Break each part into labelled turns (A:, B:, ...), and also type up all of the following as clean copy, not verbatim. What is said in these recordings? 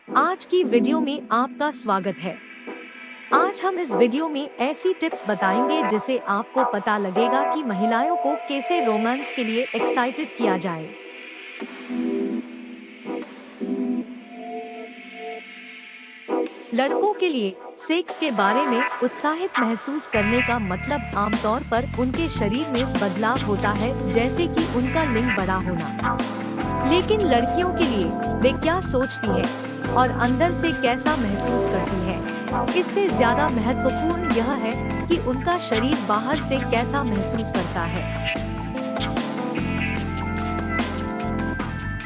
A: आज की वीडियो में आपका स्वागत है। आज हम इस वीडियो में ऐसी टिप्स बताएंगे जिससे आपको पता लगेगा कि महिलाओं को कैसे रोमांस के लिए एक्साइटेड किया जाए। लड़कों के लिए सेक्स के बारे में उत्साहित महसूस करने का मतलब आमतौर पर उनके शरीर में बदलाव होता है, जैसे कि उनका लिंग बड़ा होना। लेकिन लड़कियों के लिए वे क्या सोचती है और अंदर से कैसा महसूस करती है, इससे ज्यादा महत्वपूर्ण यह है कि उनका शरीर बाहर से कैसा महसूस करता है।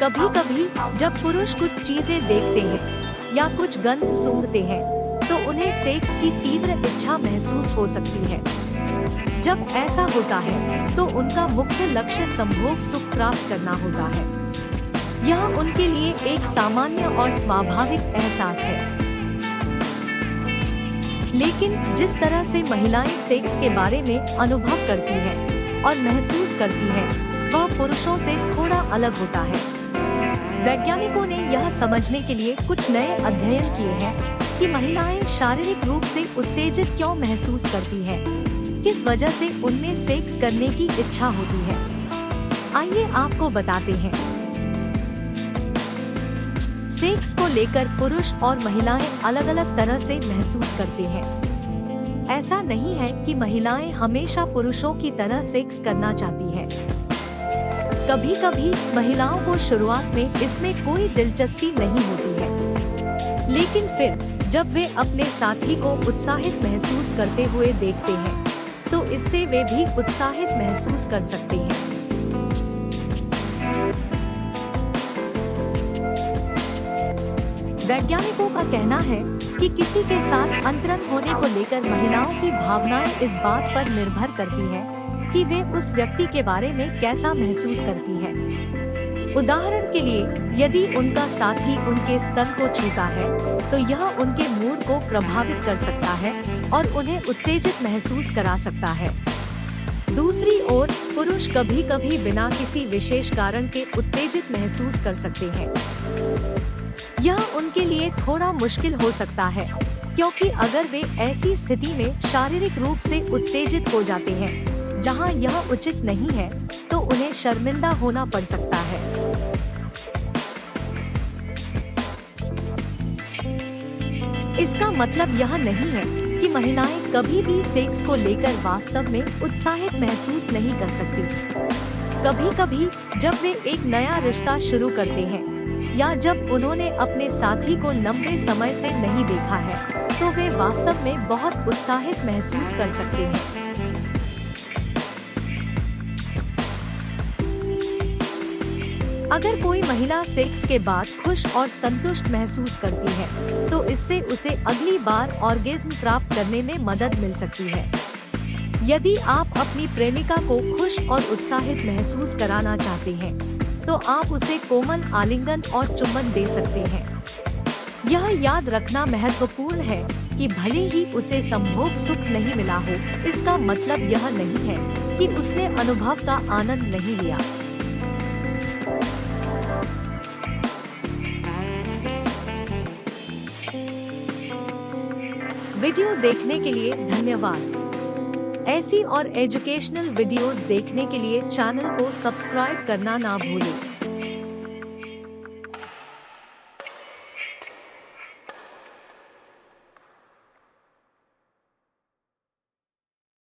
A: कभी कभी जब पुरुष कुछ चीजें देखते हैं या कुछ गंध सूंघते हैं तो उन्हें सेक्स की तीव्र इच्छा महसूस हो सकती है। जब ऐसा होता है तो उनका मुख्य लक्ष्य संभोग सुख प्राप्त करना होता है। यह उनके लिए एक सामान्य और स्वाभाविक एहसास है। लेकिन जिस तरह से महिलाएं सेक्स के बारे में अनुभव करती हैं और महसूस करती हैं, वह पुरुषों से थोड़ा अलग होता है। वैज्ञानिकों ने यह समझने के लिए कुछ नए अध्ययन किए हैं कि महिलाएं शारीरिक रूप से उत्तेजित क्यों महसूस करती हैं, किस वजह से उनमें सेक्स करने की इच्छा होती है। आइए आपको बताते हैं। सेक्स को लेकर पुरुष और महिलाएं अलग अलग तरह से महसूस करते हैं। ऐसा नहीं है कि महिलाएं हमेशा पुरुषों की तरह सेक्स करना चाहती हैं। कभी कभी महिलाओं को शुरुआत में इसमें कोई दिलचस्पी नहीं होती है, लेकिन फिर जब वे अपने साथी को उत्साहित महसूस करते हुए देखते हैं तो इससे वे भी उत्साहित महसूस कर सकते हैं। वैज्ञानिकों का कहना है कि किसी के साथ अंतरंग होने को लेकर महिलाओं की भावनाएं इस बात पर निर्भर करती है कि वे उस व्यक्ति के बारे में कैसा महसूस करती है। उदाहरण के लिए, यदि उनका साथी उनके स्तन को छूता है तो यह उनके मूड को प्रभावित कर सकता है और उन्हें उत्तेजित महसूस करा सकता है। दूसरी ओर, पुरुष कभी कभी बिना किसी विशेष कारण के उत्तेजित महसूस कर सकते हैं। यह उनके लिए थोड़ा मुश्किल हो सकता है, क्योंकि अगर वे ऐसी स्थिति में शारीरिक रूप से उत्तेजित हो जाते हैं जहां यह उचित नहीं है, तो उन्हें शर्मिंदा होना पड़ सकता है। इसका मतलब यह नहीं है कि महिलाएं कभी भी सेक्स को लेकर वास्तव में उत्साहित महसूस नहीं कर सकती। कभी कभी जब वे एक नया रिश्ता शुरू करते हैं या जब उन्होंने अपने साथी को लंबे समय से नहीं देखा है, तो वे वास्तव में बहुत उत्साहित महसूस कर सकते हैं। अगर कोई महिला सेक्स के बाद खुश और संतुष्ट महसूस करती है, तो इससे उसे अगली बार ऑर्गेज्म प्राप्त करने में मदद मिल सकती है। यदि आप अपनी प्रेमिका को खुश और उत्साहित महसूस कराना चाहते हैं, तो आप उसे कोमल आलिंगन और चुम्बन दे सकते हैं। यह याद रखना महत्वपूर्ण है कि भले ही उसे संभोग सुख नहीं मिला हो, इसका मतलब यह नहीं है कि उसने अनुभव का आनंद नहीं लिया। वीडियो देखने के लिए धन्यवाद। ऐसी और एजुकेशनल वीडियोस देखने के लिए चैनल को सब्सक्राइब करना ना भूलें।